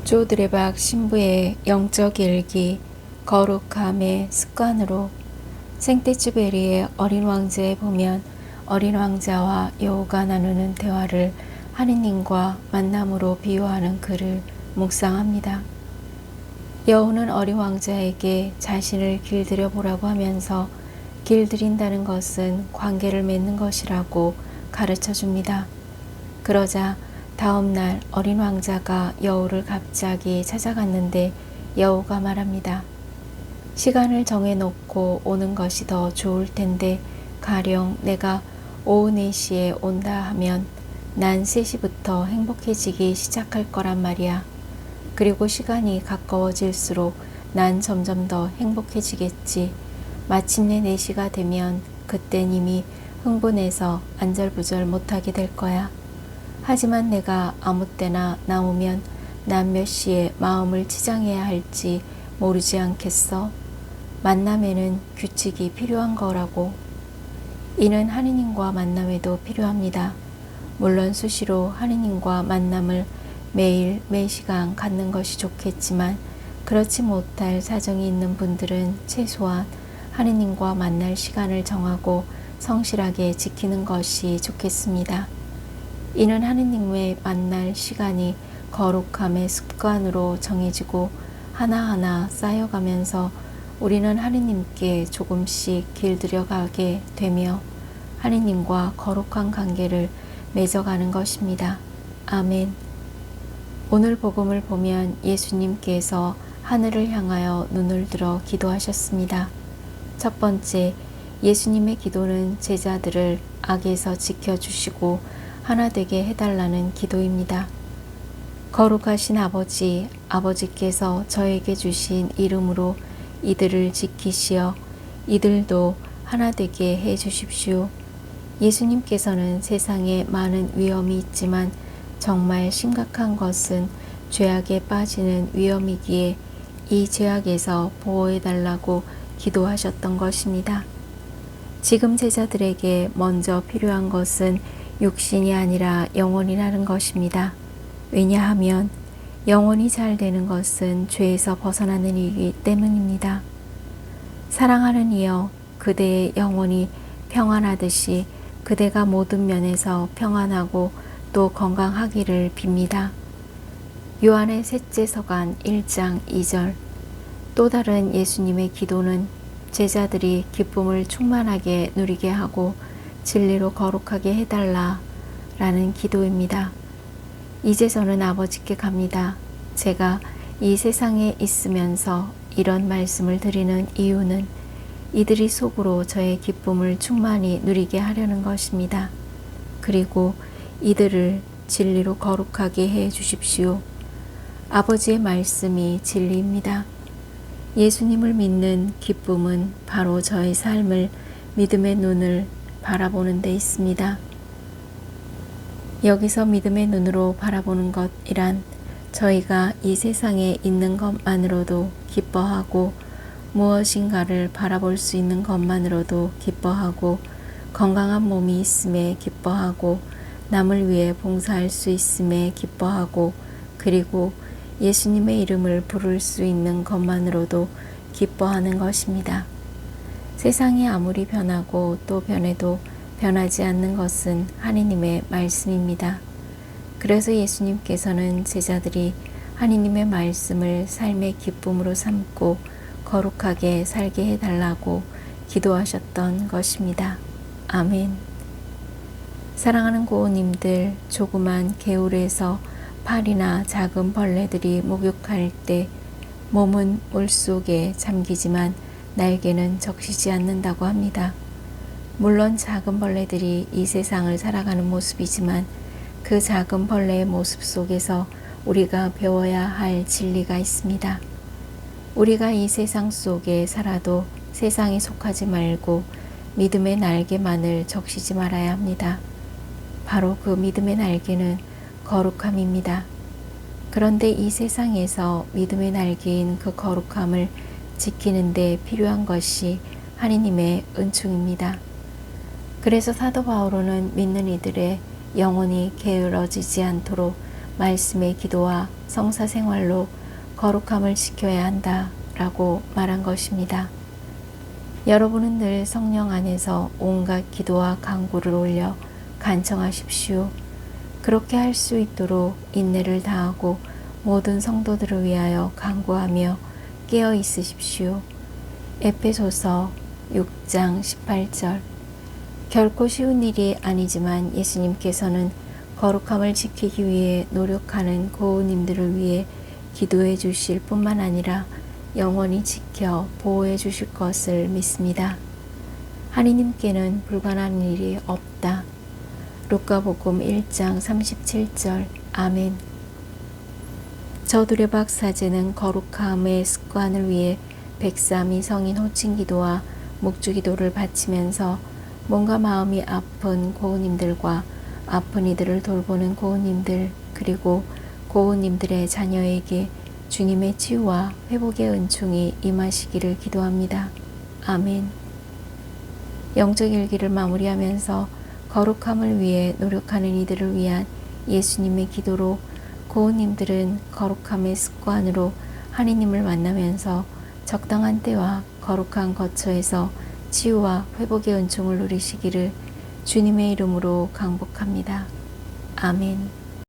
조드레박 신부의 영적 일기 거룩함의 습관으로 생떼쭈베리의 어린 왕자에 보면 어린 왕자와 여우가 나누는 대화를 하느님과 만남으로 비유하는 글을 묵상합니다. 여우는 어린 왕자에게 자신을 길들여 보라고 하면서 길들인다는 것은 관계를 맺는 것이라고 가르쳐 줍니다. 그러자 다음 날 어린 왕자가 여우를 갑자기 찾아갔는데 여우가 말합니다. 시간을 정해놓고 오는 것이 더 좋을 텐데 가령 내가 오후 4시에 온다 하면 난 3시부터 행복해지기 시작할 거란 말이야. 그리고 시간이 가까워질수록 난 점점 더 행복해지겠지. 마침내 4시가 되면 그땐 이미 흥분해서 안절부절 못하게 될 거야. 하지만 내가 아무 때나 나오면 난 몇 시에 마음을 치장해야 할지 모르지 않겠어? 만남에는 규칙이 필요한 거라고. 이는 하느님과 만남에도 필요합니다. 물론 수시로 하느님과 만남을 매일 매시간 갖는 것이 좋겠지만 그렇지 못할 사정이 있는 분들은 최소한 하느님과 만날 시간을 정하고 성실하게 지키는 것이 좋겠습니다. 이는 하느님의 만날 시간이 거룩함의 습관으로 정해지고 하나하나 쌓여가면서 우리는 하느님께 조금씩 길들여가게 되며 하느님과 거룩한 관계를 맺어가는 것입니다. 아멘. 오늘 복음을 보면 예수님께서 하늘을 향하여 눈을 들어 기도하셨습니다. 첫 번째, 예수님의 기도는 제자들을 악에서 지켜주시고 하나 되게 해달라는 기도입니다. 거룩하신 아버지, 아버지께서 저에게 주신 이름으로 이들을 지키시어 이들도 하나 되게 해 주십시오. 예수님께서는 세상에 많은 위험이 있지만 정말 심각한 것은 죄악에 빠지는 위험이기에 이 죄악에서 보호해달라고 기도하셨던 것입니다. 지금 제자들에게 먼저 필요한 것은 육신이 아니라 영혼이라는 것입니다. 왜냐하면 영혼이 잘 되는 것은 죄에서 벗어나는 일이기 때문입니다. 사랑하는 이여, 그대의 영혼이 평안하듯이 그대가 모든 면에서 평안하고 또 건강하기를 빕니다. 요한의 셋째 서간 1장 2절. 또 다른 예수님의 기도는 제자들이 기쁨을 충만하게 누리게 하고 진리로 거룩하게 해달라 라는 기도입니다. 이제 저는 아버지께 갑니다. 제가 이 세상에 있으면서 이런 말씀을 드리는 이유는 이들이 속으로 저의 기쁨을 충만히 누리게 하려는 것입니다. 그리고 이들을 진리로 거룩하게 해 주십시오. 아버지의 말씀이 진리입니다. 예수님을 믿는 기쁨은 바로 저의 삶을 믿음의 눈을 바라보는 데 있습니다. 여기서 믿음의 눈으로 바라보는 것이란 저희가 이 세상에 있는 것만으로도 기뻐하고 무엇인가를 바라볼 수 있는 것만으로도 기뻐하고 건강한 몸이 있음에 기뻐하고 남을 위해 봉사할 수 있음에 기뻐하고 그리고 예수님의 이름을 부를 수 있는 것만으로도 기뻐하는 것입니다. 세상이 아무리 변하고 또 변해도 변하지 않는 것은 하느님의 말씀입니다. 그래서 예수님께서는 제자들이 하느님의 말씀을 삶의 기쁨으로 삼고 거룩하게 살게 해달라고 기도하셨던 것입니다. 아멘. 사랑하는 고우님들, 조그만 개울에서 파리나 작은 벌레들이 목욕할 때 몸은 물속에 잠기지만 날개는 적시지 않는다고 합니다. 물론 작은 벌레들이 이 세상을 살아가는 모습이지만 그 작은 벌레의 모습 속에서 우리가 배워야 할 진리가 있습니다. 우리가 이 세상 속에 살아도 세상에 속하지 말고 믿음의 날개만을 적시지 말아야 합니다. 바로 그 믿음의 날개는 거룩함입니다. 그런데 이 세상에서 믿음의 날개인 그 거룩함을 지키는 데 필요한 것이 하느님의 은총입니다. 그래서 사도 바오로는 믿는 이들의 영혼이 게을러지지 않도록 말씀의 기도와 성사 생활로 거룩함을 지켜야 한다 라고 말한 것입니다. 여러분은 늘 성령 안에서 온갖 기도와 간구를 올려 간청하십시오. 그렇게 할 수 있도록 인내를 다하고 모든 성도들을 위하여 간구하며 깨어 있으십시오. 에페소서 6장 18절. 결코 쉬운 일이 아니지만 예수님께서는 거룩함을 지키기 위해 노력하는 고우님들을 위해 기도해 주실 뿐만 아니라 영원히 지켜 보호해 주실 것을 믿습니다. 하느님께는 불가능한 일이 없다. 루카복음 1장 37절. 아멘. 저두레박 사제는 거룩함의 습관을 위해 103이 성인 호칭기도와 묵주기도를 바치면서 몸과 마음이 아픈 고우님들과 아픈 이들을 돌보는 고우님들 그리고 고우님들의 자녀에게 주님의 치유와 회복의 은총이 임하시기를 기도합니다. 아멘. 영적 일기를 마무리하면서 거룩함을 위해 노력하는 이들을 위한 예수님의 기도로 고우님들은 거룩함의 습관으로 하느님을 만나면서 적당한 때와 거룩한 거처에서 치유와 회복의 은총을 누리시기를 주님의 이름으로 강복합니다. 아멘.